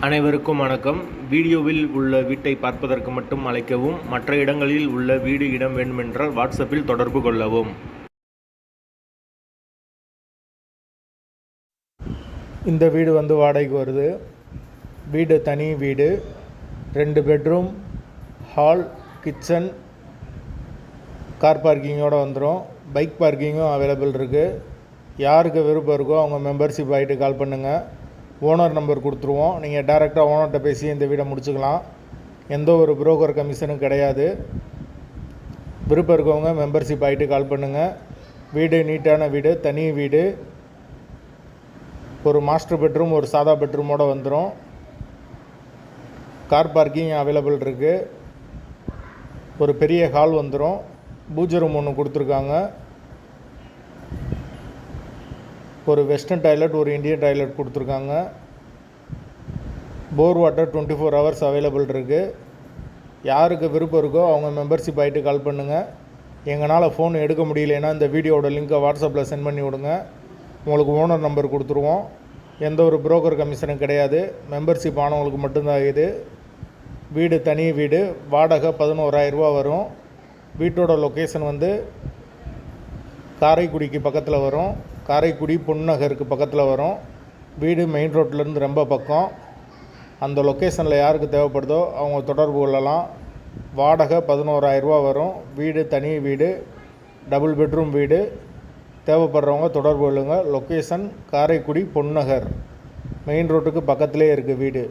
அனைவருக்கும் வணக்கம். வீடியோவில் உள்ள வீட்டை பார்ப்பதற்கு மட்டும் அழைக்கவும். மற்ற இடங்களில் உள்ள வீடு இடம் வேண்டுமென்றால் வாட்ஸ்அப்பில் தொடர்பு கொள்ளவும். இந்த வீடு வாடகைக்கு வருது. வீடு தனி வீடு, 2 பெட்ரூம், ஹால், கிச்சன், கார் பார்க்கிங்கோடு வந்துடும். பைக் பார்க்கிங்கும் அவைலபிள் இருக்குது. யாருக்கு விருப்பம் இருக்கோ அவங்க மெம்பர்ஷிப் ஆகிட்டு கால் பண்ணுங்கள். ஓனர் நம்பர் கொடுத்துருவோம். நீங்கள் டைரெக்டாக ஓனர்கிட்ட பேசி இந்த வீடை முடிச்சுக்கலாம். எந்த ஒரு புரோக்கர் கமிஷனும் கிடையாது. விருப்பம் இருக்கவங்க மெம்பர்ஷிப் ஆகிட்டு கால் பண்ணுங்கள். வீடு நீட்டான வீடு, தனி வீடு. ஒரு மாஸ்டர் பெட்ரூம், ஒரு சாதா பெட்ரூமோடு வந்துடும். கார் பார்க்கிங் அவைலபிள் இருக்குது. ஒரு பெரிய ஹால் வந்துடும். பூஜை ரூம் ஒன்று கொடுத்துருக்காங்க. ஒரு வெஸ்டர்ன் டாய்லெட், ஒரு இந்தியன் டாய்லெட் கொடுத்துருக்காங்க. போர் வாட்டர் 24 ஹவர்ஸ் அவைலபிள் இருக்குது. யாருக்கு விருப்பம் இருக்கோ அவங்க மெம்பர்ஷிப் ஆகிட்டு கால் பண்ணுங்கள். எங்களால் ஃபோன் எடுக்க முடியலைன்னா இந்த வீடியோவோட லிங்க்கை வாட்ஸ்அப்பில் சென்ட் பண்ணி விடுங்க. உங்களுக்கு ஓனர் நம்பர் கொடுத்துருவோம். எந்த ஒரு புரோக்கர் கமிஷனும் கிடையாது. மெம்பர்ஷிப் ஆனவங்களுக்கு மட்டும்தான் இது. வீடு தனி வீடு, வாடகை 11,000 ரூபா வரும். வீட்டோட லொக்கேஷன் காரைக்குடிக்கு பக்கத்தில் வரும். காரைக்குடி பொன்னகருக்கு பக்கத்தில் வரும். வீடு மெயின் ரோட்லேருந்து ரொம்ப பக்கம். அந்த லொக்கேஷனில் யாருக்கு தேவைப்படுதோ அவங்க தொடர்பு கொள்ளலாம். வாடகை 11,000 ரூபா வரும். வீடு தனி வீடு, டபுள் பெட்ரூம் வீடு. தேவைப்படுறவங்க தொடர்பு கொள்ளுங்கள். லொக்கேஷன் காரைக்குடி பொன்னகர், மெயின் ரோட்டுக்கு பக்கத்திலே இருக்குது வீடு.